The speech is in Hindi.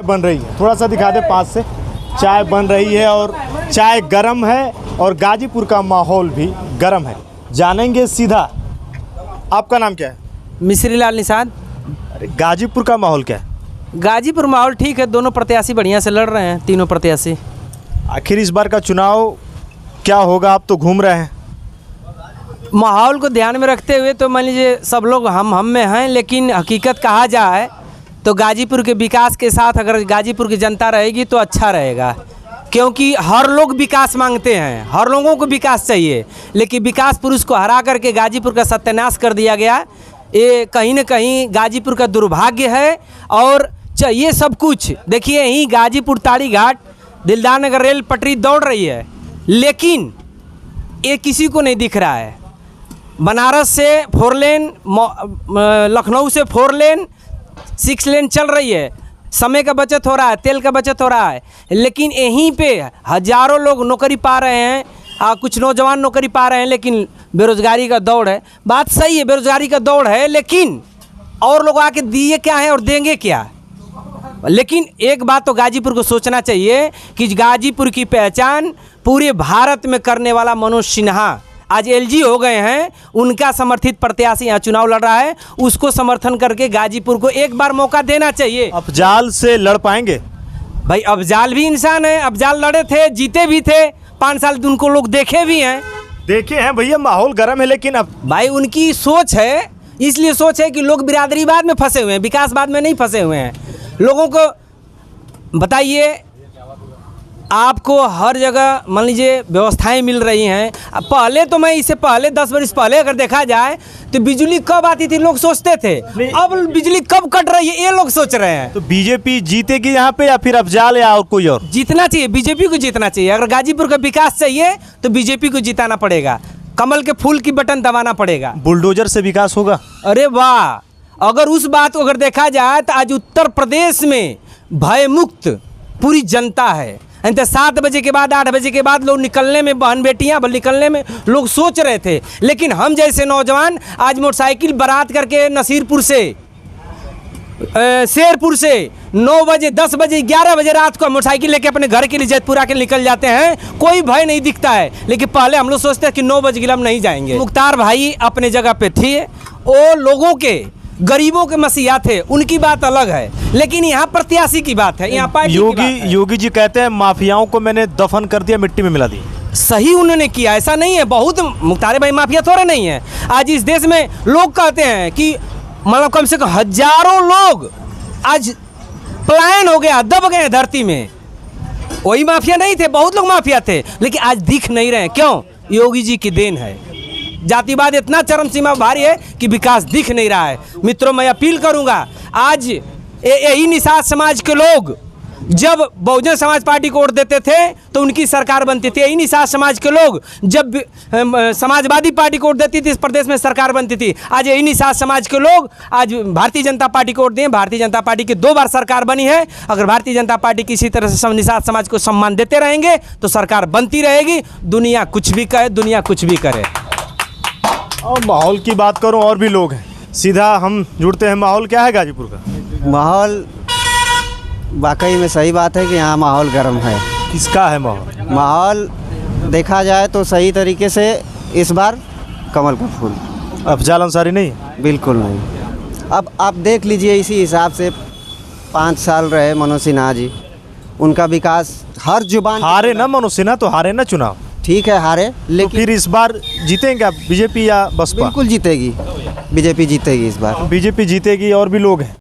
बन रही है, थोड़ा सा दिखा दे पास से। चाय बन रही है और चाय गरम है और गाजीपुर का माहौल भी गरम है। जानेंगे सीधा। आपका नाम क्या है? मिश्री लाल निषाद। अरे गाजीपुर का माहौल क्या है? गाजीपुर माहौल ठीक है, दोनों प्रत्याशी बढ़िया से लड़ रहे हैं, तीनों प्रत्याशी। आखिर इस बार का चुनाव क्या होगा? आप तो घूम रहे हैं। माहौल को ध्यान में रखते हुए तो मान लीजिए सब लोग हम में हैं, लेकिन हकीकत कहा जाए तो गाजीपुर के विकास के साथ अगर गाजीपुर की जनता रहेगी तो अच्छा रहेगा, क्योंकि हर लोग विकास मांगते हैं, हर लोगों को विकास चाहिए, लेकिन विकास पुरुष को हरा करके गाजीपुर का सत्यानाश कर दिया गया। ये कहीं न कहीं गाजीपुर का दुर्भाग्य है। और चाहिए सब कुछ, देखिए यहीं गाजीपुर ताड़ी घाट दिलदार नगर रेल पटरी दौड़ रही है, लेकिन ये किसी को नहीं दिख रहा है। बनारस से 4 लेन, लखनऊ से 4 लेन, 6 लेन चल रही है, समय का बचत हो रहा है, तेल का बचत हो रहा है, लेकिन यहीं पे हज़ारों लोग नौकरी पा रहे हैं, कुछ नौजवान नौकरी पा रहे हैं, लेकिन बेरोज़गारी का दौड़ है। बात सही है, बेरोज़गारी का दौड़ है, लेकिन और लोग आके दिए क्या है और देंगे क्या? लेकिन एक बात तो गाजीपुर को सोचना चाहिए कि गाजीपुर की पहचान पूरे भारत में करने वाला मनोज सिन्हा आज एलजी हो गए हैं, उनका समर्थित प्रत्याशी यहाँ चुनाव लड़ रहा है, उसको समर्थन करके गाजीपुर को एक बार मौका देना चाहिए। अफजाल से लड़ पाएंगे? भाई अफजाल भी इंसान है, अफजाल लड़े थे, जीते भी थे, 5 साल उनको लोग देखे भी हैं। देखे हैं भैया, माहौल गर्म है, लेकिन अब भाई उनकी सोच है, इसलिए सोच है कि लोग बिरादरीवाद में फंसे हुए हैं, विकासवाद में नहीं फंसे हुए हैं। लोगों को बताइए, आपको हर जगह मान लीजिए व्यवस्थाएं मिल रही हैं। पहले तो मैं इससे पहले 10 वर्ष पहले अगर देखा जाए तो बिजली कब आती थी लोग सोचते थे, अब बिजली कब कट रही है ये लोग सोच रहे हैं। तो बीजेपी जीतेगी यहाँ पे या फिर अफजाल या और कोई और? जीतना चाहिए, बीजेपी को जीतना चाहिए। अगर गाजीपुर का विकास चाहिए तो बीजेपी को जिताना पड़ेगा, कमल के फूल की बटन दबाना पड़ेगा। बुलडोजर से विकास होगा? अरे वाह, अगर उस बात को अगर देखा जाए तो आज उत्तर प्रदेश में भयमुक्त पूरी जनता है। 7 बजे के बाद 8 बजे के बाद लोग निकलने में, बहन बेटियां निकलने में लोग सोच रहे थे, लेकिन हम जैसे नौजवान आज मोटरसाइकिल बारात करके नसीरपुर से, शेरपुर से 9 बजे 10 बजे 11 बजे रात को मोटरसाइकिल लेके अपने घर के लिए जैतपुरा के निकल जाते हैं, कोई भय नहीं दिखता है। लेकिन पहले हम लोग सोचते हैं कि 9 बजे हम नहीं जाएंगे। मुख्तार भाई अपने जगह पे थे, वो लोगों के गरीबों के मसीहा थे, उनकी बात अलग है, लेकिन यहाँ प्रत्याशी की बात है, यहाँ पार्टी की बात है। योगी जी कहते हैं माफियाओं को मैंने दफन कर दिया, मिट्टी में मिला दिया। सही उन्होंने किया, ऐसा नहीं है, बहुत मुख्तार भाई माफिया थोड़े नहीं है। आज इस देश में लोग कहते हैं कि मतलब कम से कम हजारों लोग आज पलायन हो गया, दब गए धरती में। वही माफिया नहीं थे, बहुत लोग माफिया थे, लेकिन आज दिख नहीं रहे। क्यों? योगी जी की देन है। जातिवाद इतना चरम सीमा भारी है कि विकास दिख नहीं रहा है। मित्रों, मैं अपील करूंगा, आज यही निषाद समाज के लोग जब बहुजन समाज पार्टी को वोट देते थे तो उनकी सरकार बनती थी। यही निषाद समाज के लोग जब समाजवादी पार्टी को वोट देती थी, इस प्रदेश में सरकार बनती थी। आज यही निषाद समाज के लोग आज भारतीय जनता पार्टी को वोट दिए, भारतीय जनता पार्टी की 2 बार सरकार बनी है। अगर भारतीय जनता पार्टी किसी तरह से निषाद समाज को सम्मान देते रहेंगे तो सरकार बनती रहेगी। दुनिया कुछ भी कहे, दुनिया कुछ भी करे। और माहौल की बात करूं, और भी लोग हैं, सीधा हम जुड़ते हैं। माहौल क्या है गाजीपुर का? माहौल वाकई में सही बात है कि यहाँ माहौल गर्म है। किसका है माहौल? माहौल देखा जाए तो सही तरीके से इस बार कमल का फूल। अफजाल अंसारी नहीं? बिल्कुल नहीं। अब आप देख लीजिए, इसी हिसाब से 5 साल रहे मनोज सिन्हा जी, उनका विकास हर जुबान। हारे ना मनोज सिन्हा, तो हारे ना चुनाव। ठीक है हारे, लेकिन तो फिर इस बार जीतेंगे बीजेपी या बसपा? बिल्कुल जीतेगी, बीजेपी जीतेगी इस बार। बीजेपी जीतेगी और भी लोग हैं।